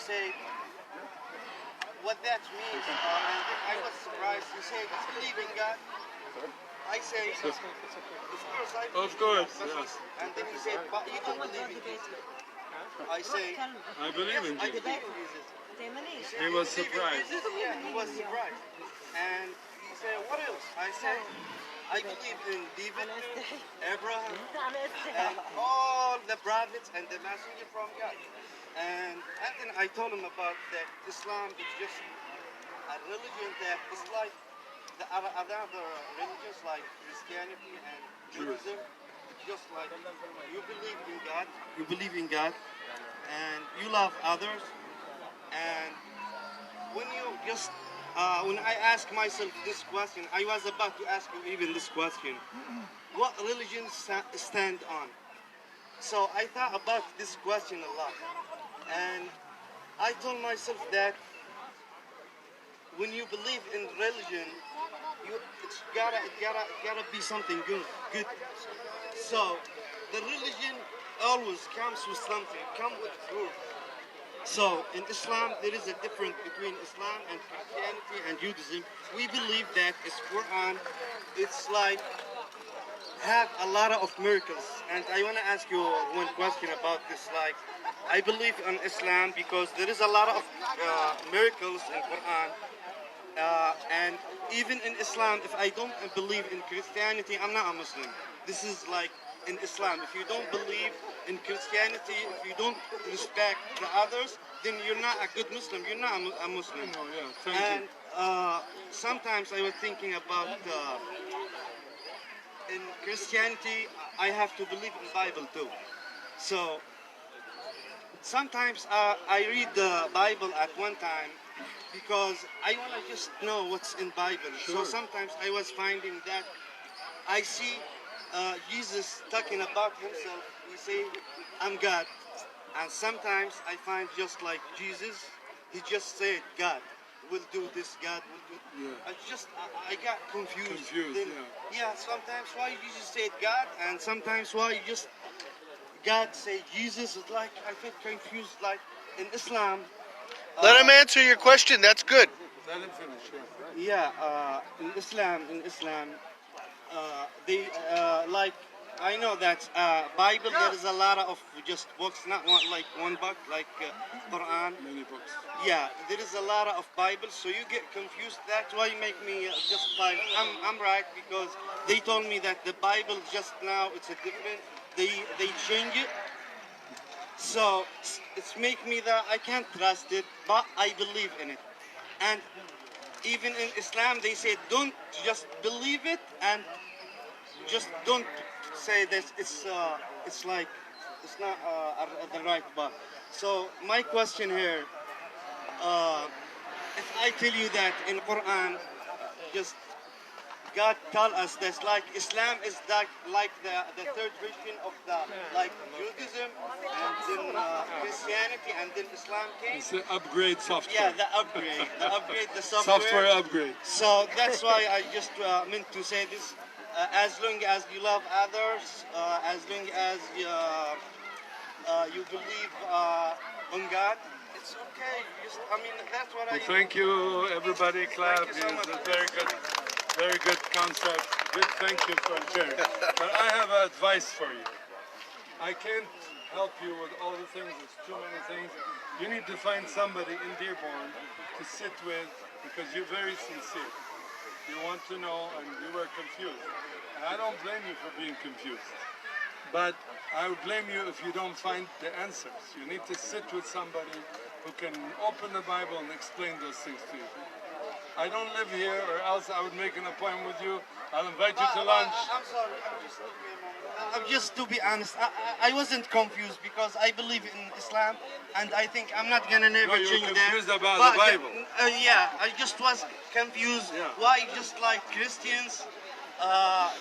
said, what that means, and then I was surprised. He said, you believe in God? I say, of course I believe Of course, in God. yes. And then he said, but you don't believe in Jesus. I say, I believe in I Jesus. believe in Jesus. He was surprised. Yeah, he was surprised. And he said, what else? I said, I believe in David, Abraham, and all the prophets and the messenger from God. And then I told him about that Islam is just a religion that is like the other religions like Christianity and Judaism. It's just like you believe in God, and you love others. And when you just when I ask myself this question, I was about to ask you even this question: what religion stand on? So I thought about this question a lot, and I told myself that when you believe in religion, it's gotta be something good. So the religion always comes with something, come with proof. So in Islam, there is a difference between Islam and Christianity and Judaism. We believe that it's Quran. It's like have a lot of miracles. And I want to ask you one question about this. Like, I believe in Islam because there is a lot of miracles in Quran. And even in Islam, if I don't believe in Christianity, I'm not a Muslim. This is like in Islam. If you don't believe in Christianity, if you don't respect the others, then you're not a good Muslim. You're not a Muslim. Oh, yeah. Thank And you. sometimes I was thinking about in Christianity, I have to believe in Bible too. So sometimes I read the Bible at one time because I want to just know what's in Bible. Sure. So sometimes I was finding that I see Jesus talking about himself. He say, I'm God. And sometimes I find just like Jesus, he just said, God will do this, God will do. Yeah. I got confused. Then, yeah. sometimes why Jesus said God, and sometimes why just God say Jesus. It's like I feel confused. Like in Islam. Let him answer your question. That's good. Let him finish. Yeah, in Islam, they like I know that Bible there is a lot of just books, not one book like Quran. Many books. Yeah, there is a lot of Bible, so you get confused. That's why you make me just like I'm right because they told me that the Bible just now it's a different. They change it. So it's make me that I can't trust it, but I believe in it. And even in Islam, they say don't just believe it and just don't say this. It's like it's not the right path. So my question here, if I tell you that in Quran, just God tell us that like Islam is like the third version of the like Judaism and then Christianity and then Islam came. It's the upgrade software. Yeah, the upgrade, the software. Software upgrade. So that's why I just meant to say this. As long as you love others, as long as you believe on God, it's okay. I mean, that's what I. Thank you, everybody. Clap. Thank you so much. It's a very good concept. Good, thank you for sharing. But I have advice for you. I can't help you with all the things. There's too many things. You need to find somebody in Dearborn to sit with because you're very sincere. You want to know and you were confused. And I don't blame you for being confused. But I would blame you if you don't find the answers. You need to sit with somebody who can open the Bible and explain those things to you. I don't live here or else I would make an appointment with you. I'll invite you to lunch. I'm sorry. I'm just to be honest. I wasn't confused because I believe in Islam and I think I'm not gonna never No, change you're that. confused about But, the Bible. Yeah, I just was confused. Yeah. Why just like Christians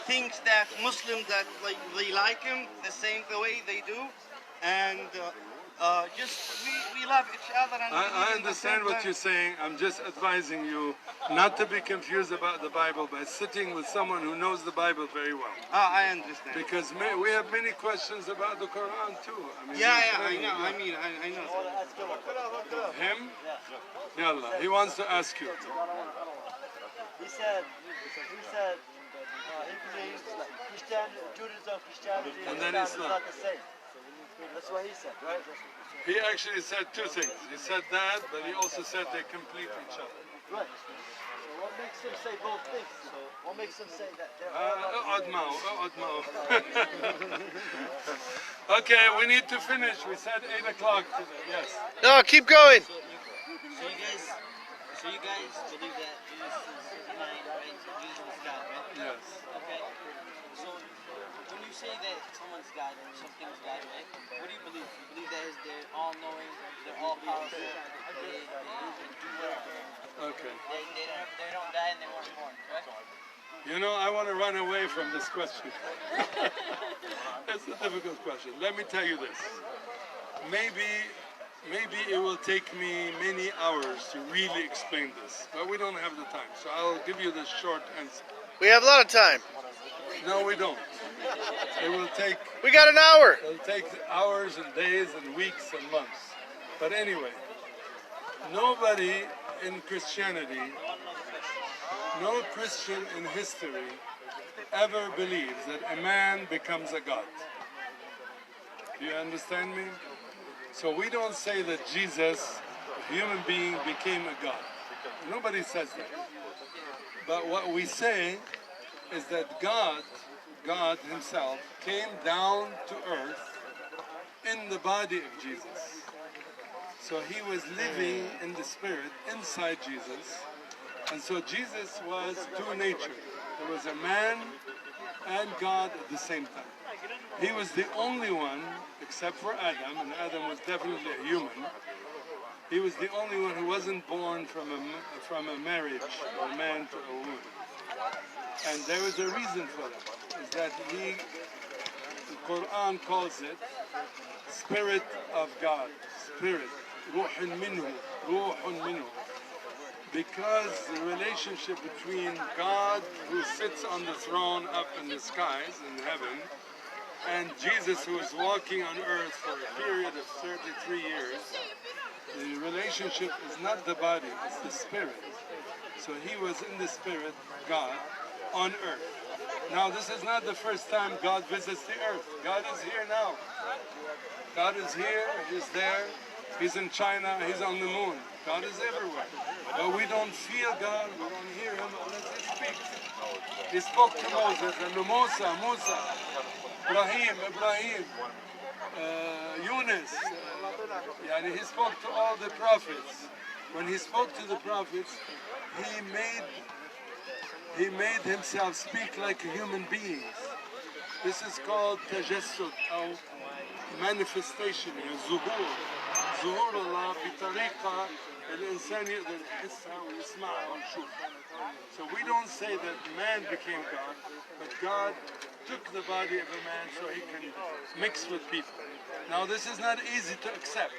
think that Muslims that like they like him the way they do, and just we love each other. And I understand what you're saying. I'm just advising you not to be confused about the Bible by sitting with someone who knows the Bible very well. I understand. Because we have many questions about the Quran too. I mean, Yeah, I know. I know. Yalla, he wants to ask you. He said he believes like Christianity, Judaism, Christianity, And and then Islam is not the same. That's what he said, right? He actually said two things. He said that, but he also said they complete each other. Right. So what makes him say both things? What makes him say that they're all اقعد معه اقعد معه. Okay, we need to finish. We said 8 o'clock today. Yes. No, keep going. So you guys believe that Jesus is divine, right? So Jesus is God, right? Yes. Okay. So when you say that someone's God or something's God, right? What do you believe? You believe that they're all knowing, they're all powerful, they do whatever. Okay. They don't die and they weren't born, correct? You know, I want to run away from this question. It's a difficult question. Let me tell you this. Maybe it will take me many hours to really explain this, but we don't have the time. So I'll give you the short answer. We have a lot of time. No, we don't. It will take We got an hour. It'll take hours and days and weeks and months. But anyway, nobody in Christianity, no Christian in history ever believes that a man becomes a god. Do you understand me? So we don't say that Jesus, a human being, became a god. Nobody says that. But what we say is that God himself came down to earth in the body of Jesus. So he was living in the spirit inside Jesus. And so Jesus was two natures. There was a man and God at the same time. He was the only one, except for Adam, and Adam was definitely a human. He was the only one who wasn't born from a marriage, or a man to a woman. And there was a reason for that. Is that the Quran calls it Spirit of God, Spirit, Ruhun minhu. Because the relationship between God, who sits on the throne up in the skies, in heaven, and Jesus, who is walking on earth for a period of 33 years, the relationship is not the body, it's the spirit. So he was in the spirit, God, on earth. Now this is not the first time God visits the earth. God is here now. God is here, he's there, he's in China, he's on the moon. God is everywhere. But we don't feel God, we don't hear him unless he speaks. He spoke to Moses and to Musa, Ibrahim, Yunus. He spoke to all the prophets. When he spoke to the prophets, he made himself speak like human beings. This is called tajassud, or manifestation, ظهور الله بطريقة الإنسان يقدر يحسها ويسمعها ويشوفها. So we don't say that man became God, but God took the body of a man so he can mix with people. Now this is not easy to accept,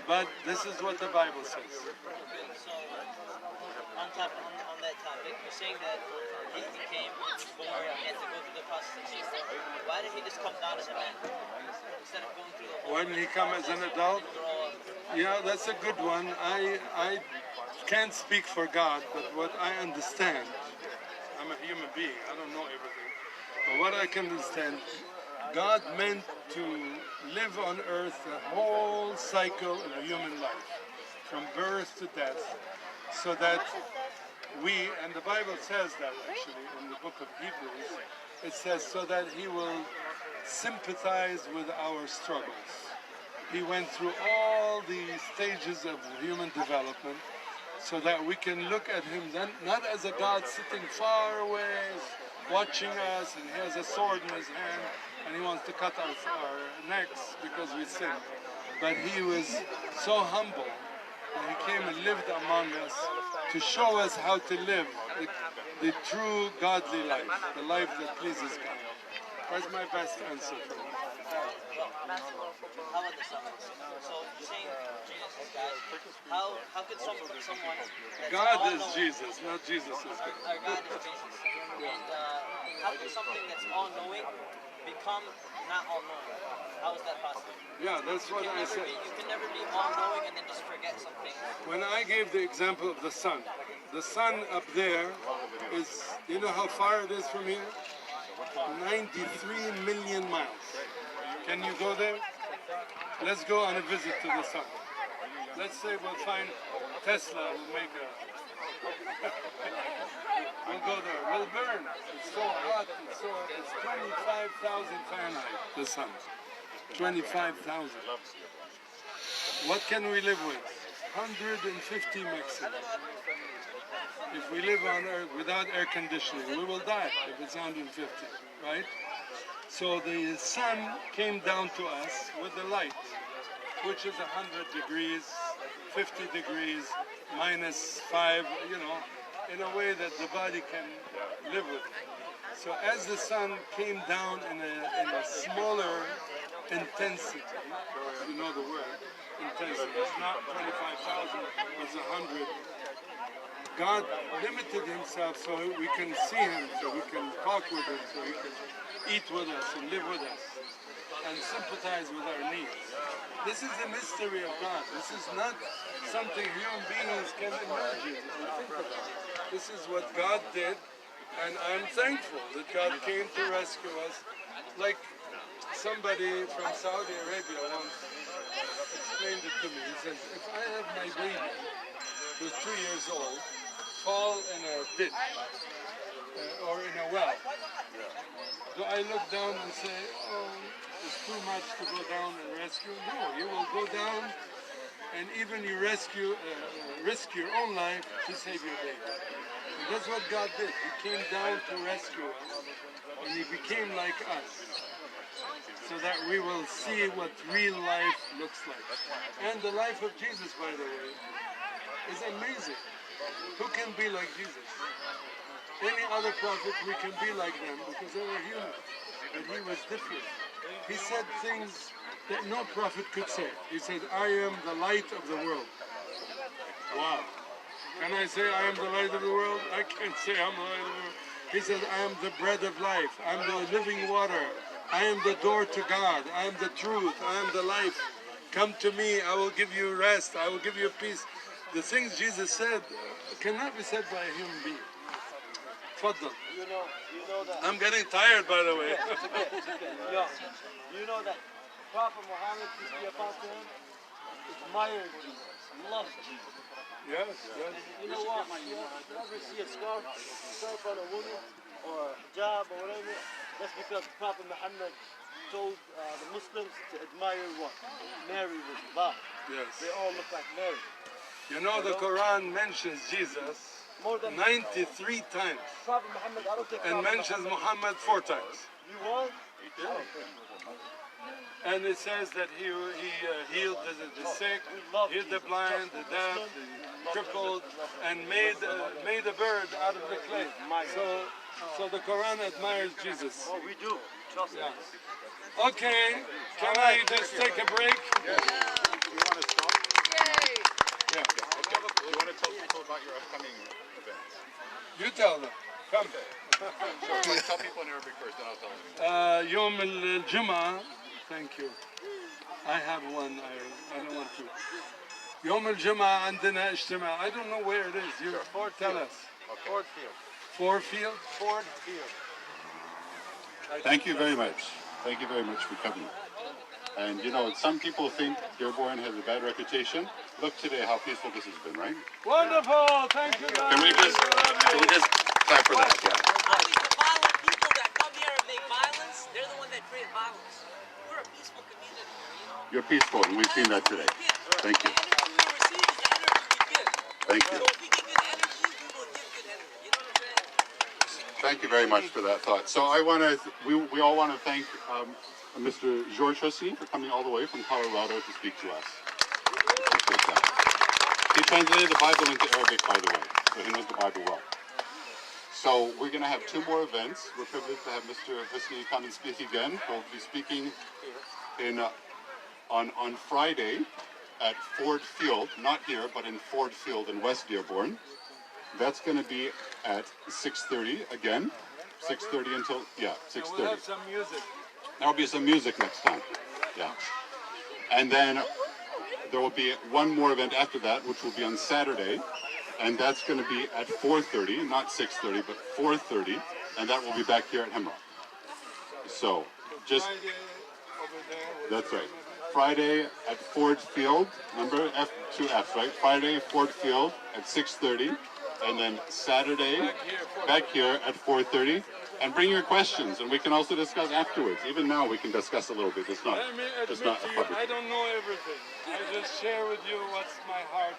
but this is what the Bible says. So on that topic, you're saying that he became born and had to go through the process of Jesus. Why did he just come down as a man instead of going through the whole? Why didn't he come as an adult? Yeah, that's a good one. I can't speak for God, but what I understand, I'm a human being, I don't know everything, but what I can understand, God meant to live on earth the whole cycle of a human life, from birth to death, so that we, and the Bible says that actually in the book of Hebrews, it says so that he will sympathize with our struggles. He went through all the stages of human development so that we can look at him then not as a God sitting far away watching us and he has a sword in his hand and he wants to cut our necks because we sinned. But he was so humble and he came and lived among us to show us how to live the true godly life, the life that pleases God. That's my best answer for you. How about the summons? So you're saying Jesus is God. How could someone that's God all is knowing, Jesus, not Jesus is God. Our God is Jesus. And how can something that's all knowing become not all knowing? How is that possible? Yeah, that's what I said. You can never be all knowing and then just forget at something. When I gave the example of the sun up there is, you know how far it is from here? 93 million miles. Can you go there? Let's go on a visit to the sun. Let's say we'll find Tesla will make a... we'll go there. We'll burn. It's so hot. It's 25,000 Fahrenheit, the sun. 25,000. What can we live with? 150 maximum. If we live on Earth without air conditioning, we will die if it's 150, right? So the sun came down to us with the light, which is 100 degrees, 50 degrees, -5, you know, in a way that the body can live with it. So as the sun came down in a smaller intensity, you know the word, intensity, it's not 25,000, it's 100. God limited himself so we can see him, so we can talk with him, so he can eat with us and live with us and sympathize with our needs. This is the mystery of God. This is not something human beings can imagine or think about. This is what God did, and I'm thankful that God came to rescue us. Like somebody from Saudi Arabia once explained it to me. He says, if I have my baby, who's 2 years old, fall in a ditch or in a well, do I look down and say, oh, it's too much to go down and rescue? No, you will go down and even you risk your own life to save your baby. And that's what God did. He came down to rescue us and he became like us so that we will see what real life looks like. And the life of Jesus, by the way, is amazing. Who can be like Jesus? Any other prophet, we can be like them because they were human. But he was different. He said things that no prophet could say. He said, I am the light of the world. Wow. Can I say I am the light of the world? I can't say I'm the light of the world. He said, I am the bread of life. I am the living water. I am the door to God. I am the truth. I am the life. Come to me. I will give you rest. I will give you peace. The things Jesus said cannot be said by a human being. Tfaddal. You know that. I'm getting tired, by the way. It's okay. Yo, you know that Prophet Muhammad, peace be upon him, admired Jesus, loved Jesus. Yes. You know what? You ever see a scarf on a woman or a hijab or whatever? That's because Prophet Muhammad told the Muslims to admire what? Mary was love. Yes. They all look like Mary. You know, the Quran mentions Jesus More than 93 times Prophet Muhammad, I don't think and Prophet mentions Muhammad. Muhammad 4 times. You won? And it says that he healed the sick, healed the blind, the deaf, the crippled, and made a bird out of the clay. So the Quran admires Jesus. Oh, we do. Trust me. Yeah. Okay, can I just take a break? You want to stop? Yeah. Okay. You want to tell people about your upcoming events? You tell them. Come. So tell people in Arabic first, then I'll tell them. يوم الجمعة. Thank you. I have one. I don't want to. يوم الجمعة عندنا اجتماع. I don't know where it is. You tell us. Ford Field. Ford Field? Ford Field. Thank you very much. Thank you very much for coming. And you know, some people think Dearborn has a bad reputation. Look today how peaceful this has been, right? Wonderful. Thank you guys. Can we just clap for that? Yeah. Always the violent people that come here and make violence, they're the ones that create violence. We're a peaceful community here, you know. You're peaceful, and we've seen that today. Thank you. The energy we receive is the energy we give. Thank you. So if we get good energy, we will give good energy. You know what I'm saying? Thank you very much for that thought. So I want to, we all want to thank Mr. George Hussein for coming all the way from Colorado to speak to us. Appreciate that. He translated the Bible into Arabic, by the way, so he knows the Bible well. So we're going to have 2 more events. We're privileged to have Mr. Hussein come and speak again. He'll be speaking on Friday at Ford Field, not here, but in Ford Field in West Dearborn. That's going to be at 6:30 again. 6:30 until, 6:30. We'll have some music. There'll be some music next time. Yeah. And then there will be one more event after that, which will be on Saturday, and that's going to be at 4:30, not 6:30, but 4:30, and that will be back here at Hemlock. So, just Friday over there. that's right. Friday at Ford Field, number F2F, right? Friday, Ford Field at 6:30, and then Saturday back here at 4:30. And bring your questions, and we can also discuss afterwards. Even now, we can discuss a little bit. It's not. Let me It's admit not to a you, public. I don't know everything. I just share with you what's my heart.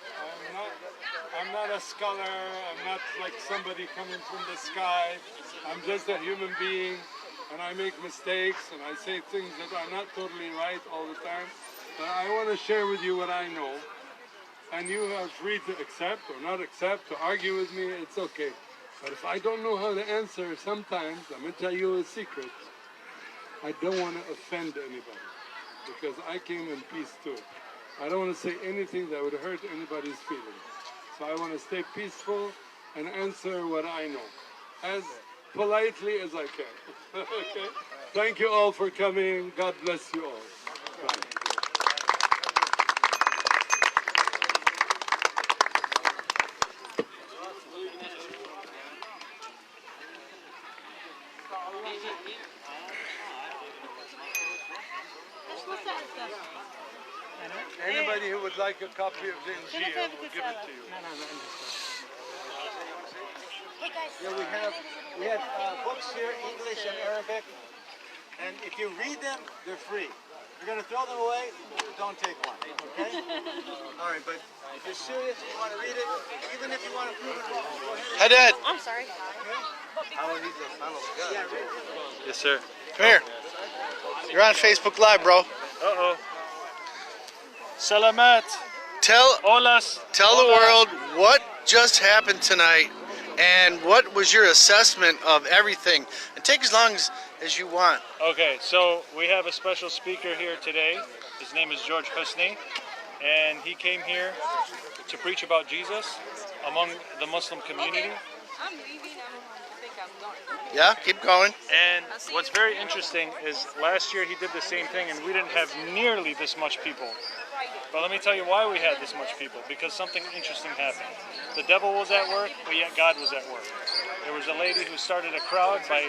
I'm not a scholar. I'm not like somebody coming from the sky. I'm just a human being, and I make mistakes, and I say things that are not totally right all the time. But I want to share with you what I know, and you are free to accept or not accept, to argue with me. It's okay. But if I don't know how to answer, sometimes, I'm going to tell you a secret, I don't want to offend anybody, because I came in peace too. I don't want to say anything that would hurt anybody's feelings. So I want to stay peaceful and answer what I know, as politely as I can. Okay? Thank you all for coming. God bless you all. Bye. Anybody who would like a copy of the Injil, we'll give it to you. Yeah, we have books here, English and Arabic, and if you read them, they're free. If you're going to throw them away, don't take one, okay? All right, but if you're serious and you want to read it, even if you want to prove it wrong, go ahead. Hi, Dad. I'm sorry. Yes, sir. Come here. You're on Facebook Live, bro. Uh-oh. Salamat. Tell Olas. tell the world what just happened tonight and what was your assessment of everything. And take as long as you want. Okay, so we have a special speaker here today. His name is George Husni, and he came here to preach about Jesus among the Muslim community. I'm leaving. I think I'm going. Yeah, keep going. And what's very interesting is last year he did the same thing, and we didn't have nearly this much people. But let me tell you why we had this much people, because something interesting happened. The devil was at work, but yet God was at work. There was a lady who started a crowd by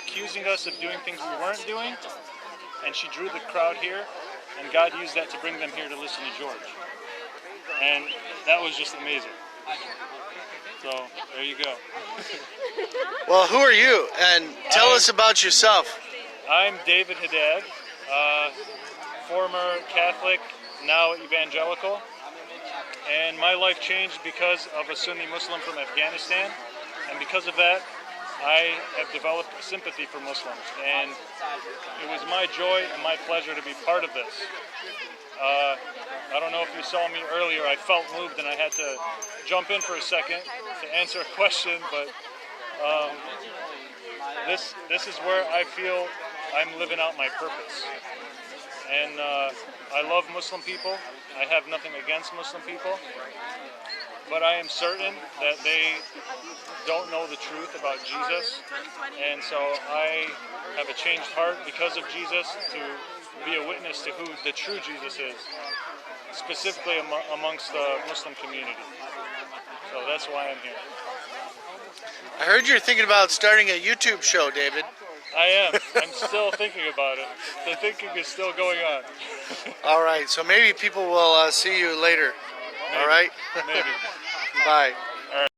accusing us of doing things we weren't doing, and she drew the crowd here, and God used that to bring them here to listen to George. And that was just amazing. So, there you go. Well, who are you? And tell us about yourself. I'm David Haddad, former Catholic, now evangelical, and my life changed because of a Sunni Muslim from Afghanistan, and because of that I have developed sympathy for Muslims, and it was my joy and my pleasure to be part of this. I don't know if you saw me earlier, I felt moved and I had to jump in for a second to answer a question, but this is where I feel I'm living out my purpose. And I love Muslim people. I have nothing against Muslim people. But I am certain that they don't know the truth about Jesus. And so I have a changed heart because of Jesus to be a witness to who the true Jesus is, specifically amongst the Muslim community. So that's why I'm here. I heard you're thinking about starting a YouTube show, David. I am. I'm still thinking about it. The thinking is still going on. All right, so maybe people will see you later. Maybe. All right? Maybe. Bye.